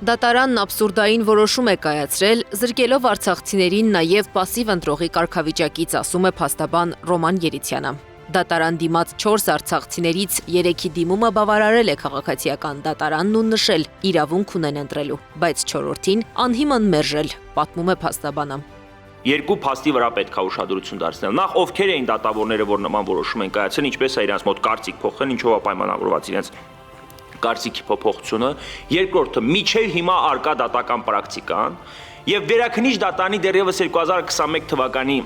Դատարանն աբսուրդային որոշում է կայացրել, զրկելով արցախցիներին նաև պասիվ ընտրողի կարգավիճակից, ասում է փաստաբան Ռոման Երիցյանը։ Դատարան դիմաց 4 արցախցիներից 3-ի դիմումը բավարարել է քաղաքացիական դատարանն ու նշել իրավունք ունեն ընտրելու, բայց 4-ին անհիմն մերժել, պատմում է փաստաբանը։ Երկու փաստի վրա պետք է ուշադրություն դարձնել։ Նախ ովքեր էին դատավորները, որ նման որոշում են կայացրել, ինչպես է իրենց մոտ կարծիք փոխել, ինչով է պայմանավորված իրենց կարծիքի փոփոխությունը, երկրորդը միջև հիմա արկա դատական պրակտիկան եւ վերաքննիչ դատարանի դեռևս 2021 թվականի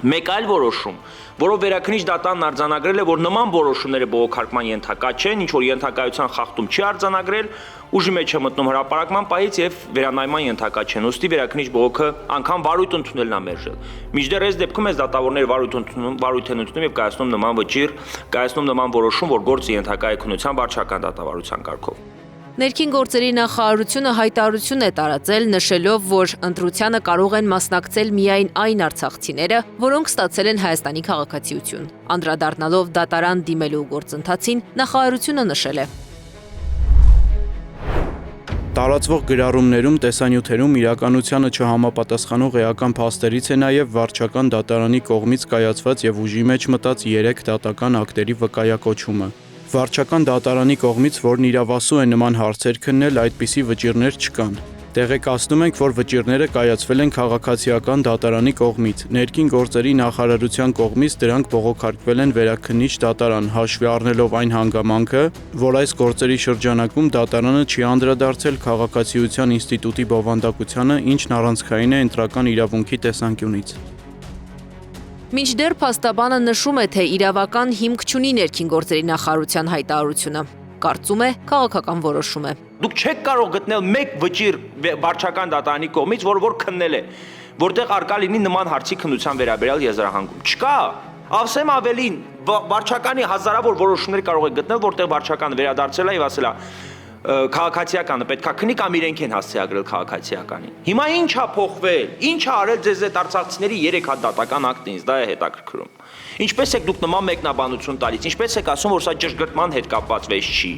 մեկ այլ որոշում, որով վերաքննիչ դատարանն արձանագրել է, որ նման որոշումները բողոքարկման ենթակա չեն, ինչ որ ենթակայության խախտում չի արձանագրել, ուժի մեջ է մտնում հրապարակման պահից եւ վերանայման ենթակա չեն։ Ոստի վերաքննիչ բողոքը անգամ վարույթ ընդունելն է մերժել։ Մինչդեռ այս դեպքում այս դատավորները վարույթ են ընդունում եւ կայացնում նման վճիռ, կայացնում նման որոշում, որ գործը ենթակա է քննության վարչական դատավարության կարգով։ Ներքին գործերի նախարարությունը հայտարարություն է տարածել, նշելով, որ ընտրությանը կարող են մասնակցել միայն այն արցախցիները, որոնք ստացել են Հայաստանի քաղաքացիություն։ Անդրադառնալով դատարան դիմելու գործընթացին, նախարարությունը նշել է. Տարածվող գրառումներում, տեսանյութերում իրականությանը չհամապատասխանող էական փաստերից է նաև վարչական դատարանի կողմից կայացված եւ ուժի մեջ մտած 3 դատական ակտերի վկայակոչումը։ Վարչական դատարանի կողմից, որն իրավասու է նման հարցեր քննել, այդպիսի վճիռներ չկան։ Տեղեկացնում ենք, որ վճիռները կայացվել են քաղաքացիական դատարանի կողմից։ Ներքին գործերի նախարարության կողմից դրանք բողոքարկվել են վերաքննիչ դատարան, հաշվի առնելով այն հանգամանքը, որ այս գործերի շրջանակում դատարանը չի անդրադարձել քաղաքացիության ինստիտուտի բովանդակությանը, ինչն առանցքային է ընտրական իրավունքի տեսանկյունից։ Մինչդեռ փաստաբանը նշում է, թե իրավական հիմք չունի ներքին գործերի նախարարության հայտարարությունը։ Կարծում է, քաղաքական որոշում է։ Դուք չեք կարող գտնել մեկ վճիռ վարչական դատարանի կողմից, որ քննել է, որտեղ արկա լինի նման հարցի քննության վերաբերյալ եզրահանգում։ Չկա։ Ասեմ ավելին, վարչականի հազարավոր որոշումներ կարող եք գտնել, որտեղ վարչականը վերադարձել է եւ ասել է քաղաքացիականը պետքա քննի կամ իրենք են հասցեագրել քաղաքացիականին։ Հիմա ինչ է փոխվել, ինչ է արել ձեզ այդ արցախցիների 3 հատ դատական ակտը, ինձ դա է հետաքրքրում։ Ինչպես եք դուք նման մեկնաբանություն տալիս, ինչպես եք ասում, որ սա ճշգրտման հետ կապված վեճ չի։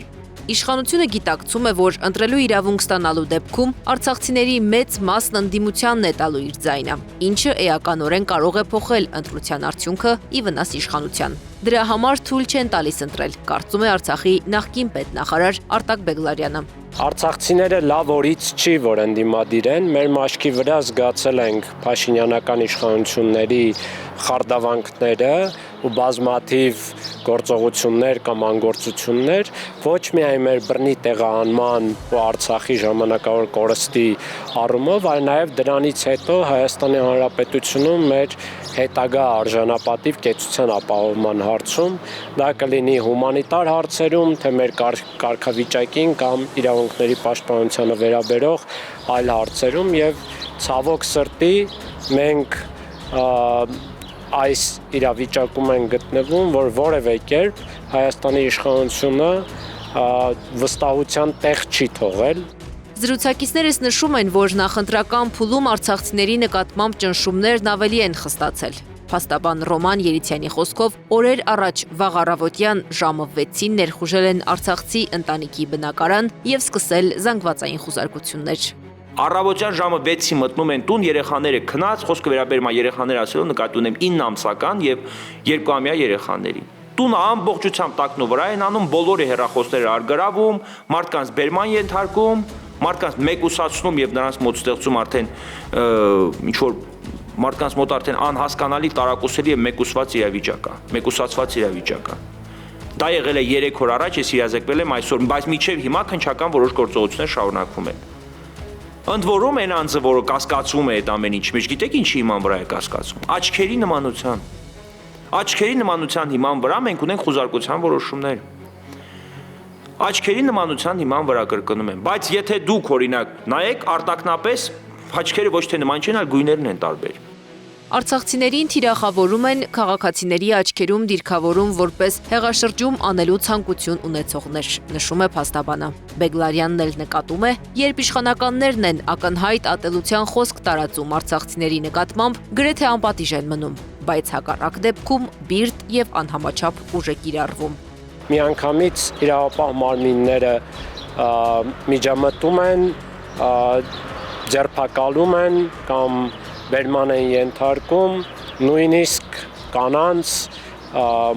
Իշխանությունը գիտակցում է, որ ընտրելու իրավունք ստանալու դեպքում արցախցիների մեծ մասն ընդդիմությանն է տալու իր ձայնը, ինչը էականորեն կարող է փոխել ընտրության արդյունքը ի վնաս իշխանության։ Դրա համար թույլ չեն տալիս ընտրել, կարծում է Արցախի նախկին պետնախարար Արտակ Բեգլարյանը։ Արցախցիները լավ օրից չի, որ ընդդիմադիր են, մեր մաշկի վրա զգացել ենք փաշինյանական իշխանությունների խարդավանքները ու բազմաթիվ գործողություններ կամ անգործություններ, ոչ միայն մեր բռնի տեղահանման ու Արցախի ժամանակավոր կորստի առումով, այլ նաև դրանից հետո Հայաստանի Հանրապետությունում մեր հետագա արժանապատիվ կեցության ապահովման հարցում, դա կլինի հումանիտար հարցերում, թե մեր կարգավիճակին կամ իրավունքների պաշտպանությանը վերաբերող այլ հարցերում եւ ցավոք սրտի մենք այս իրավիճակում են գտնվում, որ որևէ կերպ Հայաստանի իշխանությունը վստահության տեղ չի թողել։ Զրուցակիցներս նշում են, որ նախընտրական փուլում արցախցիների նկատմամբ ճնշումներն ավելի են խստացել։ Փաստաբան Ռոման Երիցյանի խոսքով օրեր առաջ վաղ առավոտյան ժամը 6-ին ներխուժել են արցախցի ընտանիքի բնակարան եւ սկսել զանգվածային խուզարկություններ։ Առավոտյան ժամը 6-ի մտնում են տուն, երեխաները քնած, խոսքը վերաբերում է երեխաներ ասելով նկատի ունեմ 9 ամսական եւ 2-ամյա երեխաներին։ Տունը ամբողջությամբ տակնու վրա են անում, բոլորը հեռախոսները արգրավում, մարդկանց բերման ենթարկում, մարդկանց մեկուսացնում եւ նրանց մոտ ստեղծում արդեն ինչ որ մարդկանց մոտ արդեն անհասկանալի տարակուսելի եւ մեկուսացված իրավիճակ է։ Դա եղել է 3 օր առաջ, ես իրազեկվել եմ այսօր, բայց մինչեւ հիմա քննչական որոշ գործողություններ շարունակվում են։ Ընդ որում այն անձը, որը կասկածում է այդ ամեն ինչ մեջ, գիտեք ինչի հիման վրա է կասկածում։ Աչքերի նմանության հիման վրա մենք ունենք խուզարկության որոշումներ։ Աչքերի նմանության հիման վրա կրկնում եմ, բայց եթե դուք օրինակ նայեք արտակնապես աչքերը ոչ թե նման չեն, այլ գույներն են տարբեր։ Արցախցիներին թիրախավորում են քաղաքացիների աչքերում դիրքավորում որպես հեղաշրջում անելու ցանկություն ունեցողներ, նշում է փաստաբանը։ Բեգլարյանն էլ նկատում է, երբ իշխանականներն են ակնհայտ ատելության խոսք տարածում արցախցիների նկատմամբ, գրեթե անպատիժ են մնում, բայց հակառակ դեպքում բիրտ եւ անհամաչափ ուժ է կիրառվում։ Միանգամից իրավապահ մարմինները միջամտում են ձերբակալում են կամ բերման են ենթարկում նույնիսկ կանանց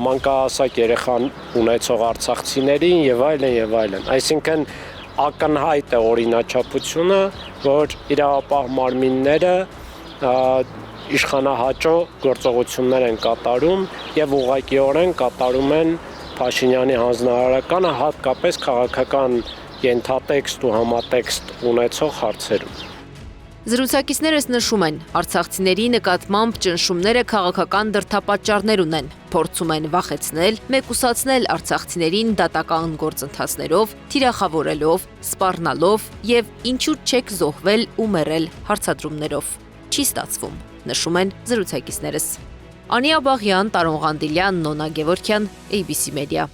մանկահասակ երեխան ունեցող արցախցիներին եւ այլն։ Այսինքն ակնհայտ է օրինաչափությունը, որ իրավապահ մարմինները իշխանահաճո գործողություններ են կատարում եւ ուղղակիորեն կատարում են Փաշինյանի հանձնարարականը հատկապես քաղաքական ենթատեքստ ու համատեքստ ունեցող հարցերում։ Զրուցակիցներս նշում են, արցախցիների նկատմամբ ճնշումները քաղաքական դրդապատճառներ ունեն, փորձում են վախեցնել, մեկուսացնել արցախցիներին դատական գործընթացներով, թիրախավորելով, սպառնալով եւ ինչու չեք զոհվել ու մեռել հարցադրումներով։ Չի ստացվում, նշում են զրուցակիցներս։ Անի Աբաղյան, Տարոն Ղանդիլյան, Նոնա Գևորգյան, ABC Media։